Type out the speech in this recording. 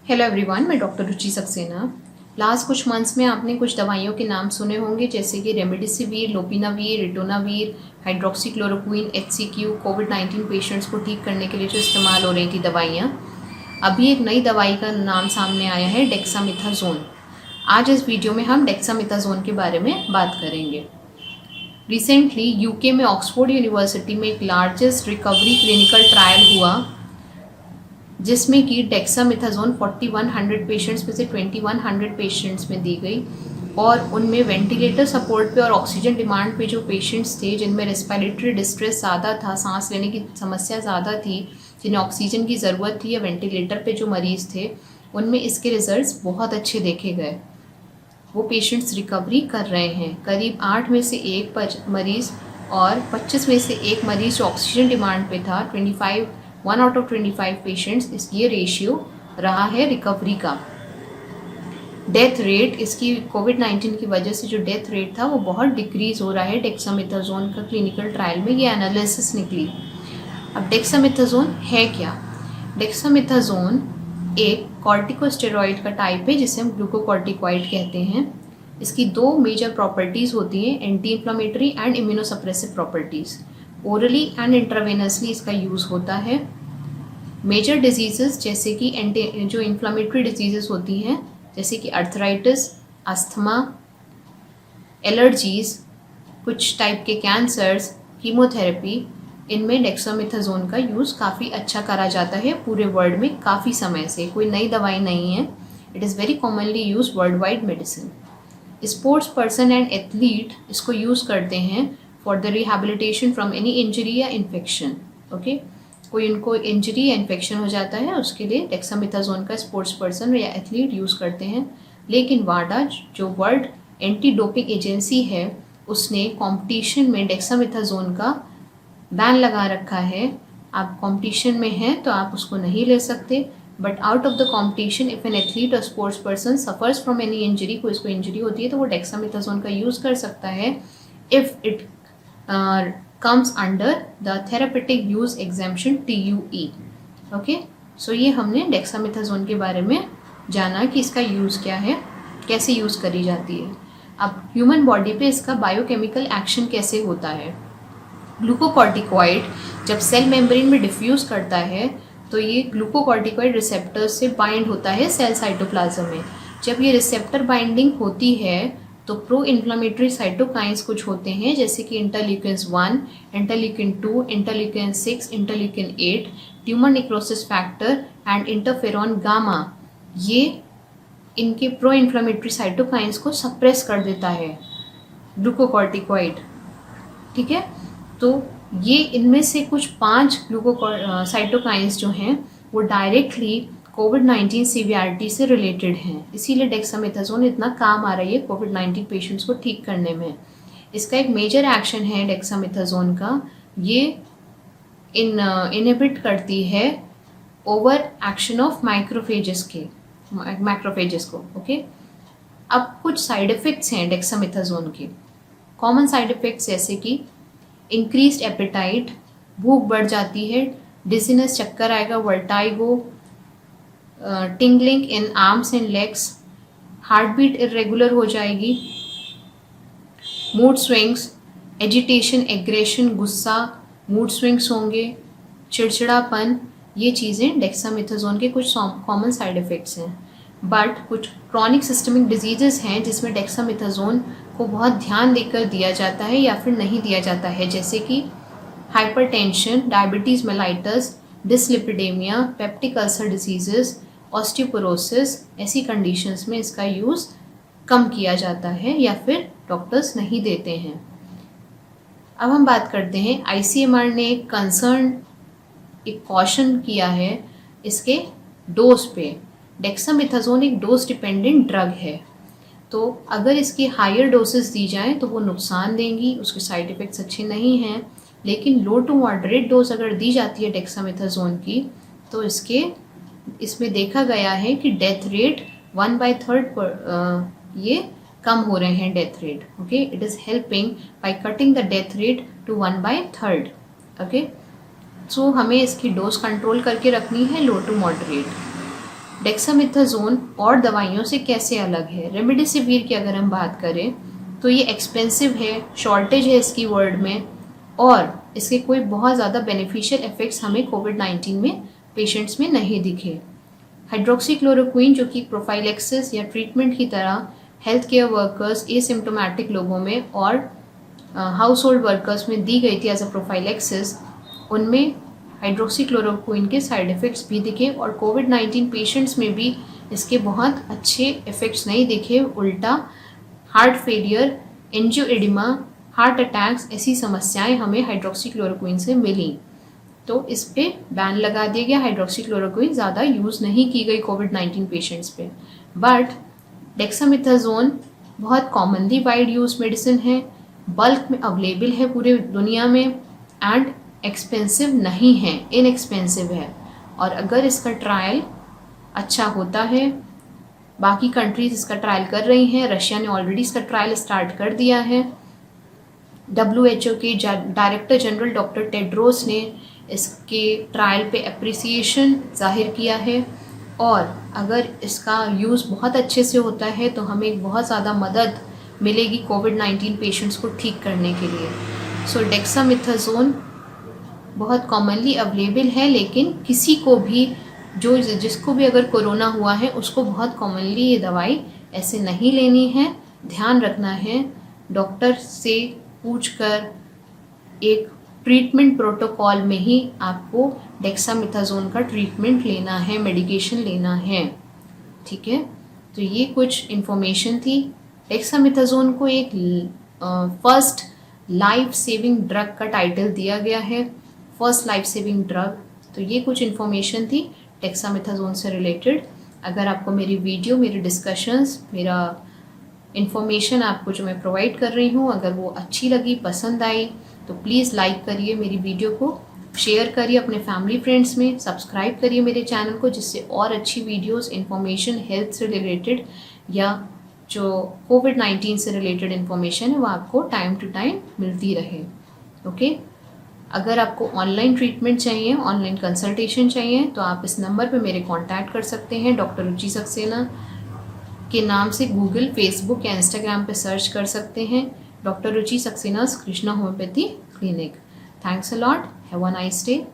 Hello everyone, मैं doctor रुचि Saxena. Last कुछ months में आपने कुछ दवाइयों के नाम सुने होंगे, जैसे कि remdesivir, lopinavir, ritonavir, hydroxychloroquine, HCQ। कोविड-19 पेशेंट्स को ठीक करने के लिए जो इस्तेमाल हो रही थी दवाइयाँ। अभी एक नई दवाई का नाम सामने आया है, डेक्सामेथासोन। आज इस वीडियो में हम डेक्सामेथासोन के बारे में बात करेंगे। रिसेंटली यूके में ऑक्सफोर्ड यूनिवर्सिटी में एक लार्जेस्ट रिकवरी क्लिनिकल ट्रायल हुआ, जिसमें कि डेक्सामेथासोन 4100 पेशेंट्स में से 2100 पेशेंट्स में दी गई और उनमें वेंटिलेटर सपोर्ट पे और ऑक्सीजन डिमांड पे जो पेशेंट्स थे, जिनमें रेस्पिरेटरी डिस्ट्रेस ज़्यादा था, सांस लेने की समस्या ज़्यादा थी, जिन्हें ऑक्सीजन की ज़रूरत थी, या वेंटिलेटर पे जो मरीज़ थे, उनमें इसके रिजल्ट्स बहुत अच्छे देखे गए। वो पेशेंट्स रिकवरी कर रहे हैं। करीब 8 में से 1 मरीज़ और 25 में से 1 मरीज़ जो ऑक्सीजन डिमांड पे था, 1 आउट ऑफ 25 पेशेंट्स, इस ये रेशियो रहा है रिकवरी का। डेथ रेट इसकी कोविड-19 की वजह से जो डेथ रेट था वो बहुत डिक्रीज़ हो रहा है डेक्सामेथासोन का क्लिनिकल ट्रायल में, ये एनालिसिस निकली। अब डेक्सामेथासोन है क्या? डेक्सामेथासोन एक कॉर्टिकोस्टेरॉइड का टाइप है, जिसे हम ग्लूकोकॉर्टिकॉइड कहते हैं। इसकी 2 मेजर प्रॉपर्टीज़ होती हैं, anti inflammatory and immunosuppressive properties. Orally and intravenously इसका यूज़ होता है। मेजर डिजीज़ेस जैसे कि जो इन्फ्लामेटरी डिजीज़ेस होती हैं, जैसे कि अर्थराइटिस, अस्थमा, एलर्जीज़, कुछ टाइप के कैंसर्स, कीमोथेरेपी, इनमें डेक्सामेथासोन का यूज़ काफ़ी अच्छा करा जाता है पूरे वर्ल्ड में काफ़ी समय से। कोई नई दवाई नहीं है। It is very commonly use world wide medicine. Sports person and athlete इसको यूज़ करते हैं for the rehabilitation from any injury या इन्फेक्शन। ओके, कोई उनको इंजरी या इन्फेक्शन हो जाता है, उसके लिए डेक्सामेथासोन का स्पोर्ट्स पर्सन या एथलीट यूज़ करते हैं। लेकिन वाडा, जो वर्ल्ड एंटी डोपिंग एजेंसी है, उसने कंपटीशन में डेक्सामेथासोन का बैन लगा रखा है। आप कंपटीशन में हैं तो आप उसको नहीं ले सकते, but out of the competition if an athlete और sports person suffers from any injury, कोई इसको इंजरी होती है, तो वो डेक्सामेथासोन का यूज़ कर सकता है if it comes under the therapeutic use exemption TUE। Okay, so ये हमने डेक्सामेथासोन के बारे में जाना कि इसका यूज़ क्या है, कैसे यूज़ करी जाती है। अब ह्यूमन बॉडी पे इसका बायोकेमिकल एक्शन कैसे होता है। ग्लूकोकॉर्टिकॉइड जब सेल मेम्ब्रेन में डिफ्यूज़ करता है, तो ये ग्लूकोकॉर्टिकॉइड रिसेप्टर से बाइंड होता है सेल साइटोप्लाज्म में। जब ये रिसेप्टर बाइंडिंग होती है, तो प्रो इन्फ्लामेटरी साइटोकाइंस कुछ होते हैं, जैसे कि interleukin 1, interleukin 2, interleukin 6, interleukin 8, tumour necrosis factor and interferon gamma. ये इनके प्रो इन्फ्लामेटरी साइटोकाइंस को सप्रेस कर देता है ग्लूकोकॉर्टिकॉइड। ठीक है, तो ये इनमें से कुछ 5 साइटोकाइंस जो हैं वो डायरेक्टली कोविड-19 सीवियरिटी से रिलेटेड हैं। इसीलिए डेक्सामेथासोन इतना काम आ रही है कोविड-19 पेशेंट्स को ठीक करने में। इसका एक मेजर एक्शन है डेक्सामेथासोन का, ये इनहिबिट करती है ओवर एक्शन ऑफ मैक्रोफेजेस को। ओके, अब कुछ साइड इफ़ेक्ट्स हैं डेक्सामेथासोन के। कॉमन साइड इफ़ेक्ट्स जैसे कि इंक्रीज्ड एपेटाइट, भूख बढ़ जाती है, डिजीनेस, चक्कर आएगा, vertigo, tingling in arms and legs, heart beat irregular हो जाएगी, मूड स्विंग्स, एजिटेशन, एग्रेशन, गुस्सा, मूड स्विंग्स होंगे, चिड़चिड़ापन। ये चीज़ें डेक्सामेथासोन के कुछ कॉमन साइड इफ़ेक्ट्स हैं। बट कुछ क्रॉनिक सिस्टमिक डिजीज़ेस हैं जिसमें डेक्सामेथासोन को बहुत ध्यान देकर दिया जाता है या फिर नहीं दिया जाता है, जैसे कि hypertension, diabetes mellitus, dyslipidemia, peptic ulcer diseases, osteoporosis. ऐसी कंडीशंस में इसका यूज़ कम किया जाता है या फिर डॉक्टर्स नहीं देते हैं। अब हम बात करते हैं, ICMR ने एक कॉशन किया है इसके डोज पे। डेक्सामेथासोन एक डोज डिपेंडेंट ड्रग है, तो अगर इसकी हायर डोसेस दी जाएं तो वो नुकसान देंगी, उसके साइड इफ़ेक्ट्स अच्छे नहीं हैं। लेकिन लो टू मॉडरेट डोज अगर दी जाती है डेक्सामेथासोन की, तो इसमें देखा गया है कि डेथ रेट 1/3 पर ये कम हो रहे हैं death rate. Okay, it is helping by cutting the death rate to 1/3। Okay, so हमें इसकी डोज कंट्रोल करके रखनी है, लो टू मॉडरेट। डेक्सामेथासोन और दवाइयों से कैसे अलग है? रेमडेसिविर की अगर हम बात करें तो ये एक्सपेंसिव है, शॉर्टेज है इसकी वर्ल्ड में, और इसके कोई बहुत ज़्यादा बेनिफिशियल इफेक्ट्स हमें कोविड-19 में पेशेंट्स में नहीं दिखे। हाइड्रोक्सीक्लोरोक्विन जो कि प्रोफाइलेक्सिस या ट्रीटमेंट की तरह हेल्थ केयर वर्कर्स, एसिम्प्टोमेटिक लोगों में और हाउस होल्ड वर्कर्स में दी गई थी एज अ प्रोफाइलेक्सिस, उनमें हाइड्रोक्सीक्लोरोक्विन के साइड इफ़ेक्ट्स भी दिखे और कोविड-19 पेशेंट्स में भी इसके बहुत अच्छे इफ़ेक्ट्स नहीं दिखे। उल्टा heart failure, angioedema, heart attacks, ऐसी समस्याएं हमें हाइड्रोक्सीक्लोरोक्विन से मिली। तो इस पे बैन लगा दिया गया, हाइड्रोक्सीक्लोरोक्विन ज़्यादा यूज़ नहीं की गई कोविड-19 पेशेंट्स पे। बट डेक्सामेथासोन बहुत कॉमनली वाइड यूज मेडिसिन है, बल्क में अवेलेबल है पूरे दुनिया में, एंड एक्सपेंसिव नहीं है, इनएक्सपेंसिव है। और अगर इसका ट्रायल अच्छा होता है, बाकी कंट्रीज इसका ट्रायल कर रही हैं, रशिया ने ऑलरेडी इसका ट्रायल स्टार्ट कर दिया है। WHO के डायरेक्टर जनरल डॉक्टर टेड्रोस ने इसके ट्रायल पे अप्रिसिएशन जाहिर किया है, और अगर इसका यूज़ बहुत अच्छे से होता है तो हमें एक बहुत ज़्यादा मदद मिलेगी कोविड-19 पेशेंट्स को ठीक करने के लिए। सो डेक्सामेथासोन बहुत कॉमनली अवेलेबल है, लेकिन किसी को भी जिसको भी अगर कोरोना हुआ है उसको बहुत कॉमनली ये दवाई ऐसे नहीं लेनी है। ध्यान रखना है, डॉक्टर से पूछकर एक ट्रीटमेंट प्रोटोकॉल में ही आपको डेक्सामेथासोन का ट्रीटमेंट लेना है, मेडिकेशन लेना है। ठीक है, तो ये कुछ इन्फॉर्मेशन थी। डेक्सामेथासोन को एक फर्स्ट लाइफ सेविंग ड्रग का टाइटल दिया गया है, फर्स्ट लाइफ सेविंग ड्रग। तो ये कुछ इन्फॉर्मेशन थी डेक्सामेथासोन से रिलेटेड। अगर आपको मेरी वीडियो, मेरी डिस्कशंस, मेरा इन्फॉर्मेशन आपको जो मैं प्रोवाइड कर रही हूँ, अगर वो अच्छी लगी, पसंद आई, तो प्लीज़ लाइक करिए मेरी वीडियो को, शेयर करिए अपने फैमिली फ्रेंड्स में, सब्सक्राइब करिए मेरे चैनल को, जिससे और अच्छी वीडियोस, इन्फॉर्मेशन हेल्थ से रिलेटेड या जो कोविड-19 से रिलेटेड इन्फॉर्मेशन है वो आपको टाइम टू टाइम मिलती रहे। ओके, अगर आपको ऑनलाइन ट्रीटमेंट चाहिए, ऑनलाइन कंसल्टेशन चाहिए, तो आप इस नंबर पे मेरे कांटेक्ट कर सकते हैं। डॉक्टर रुचि सक्सेना के नाम से गूगल, फेसबुक या इंस्टाग्राम पे सर्च कर सकते हैं, doctor Ruchi Saxena's Krishna homeopathy clinic. Thanks a lot, have a nice day.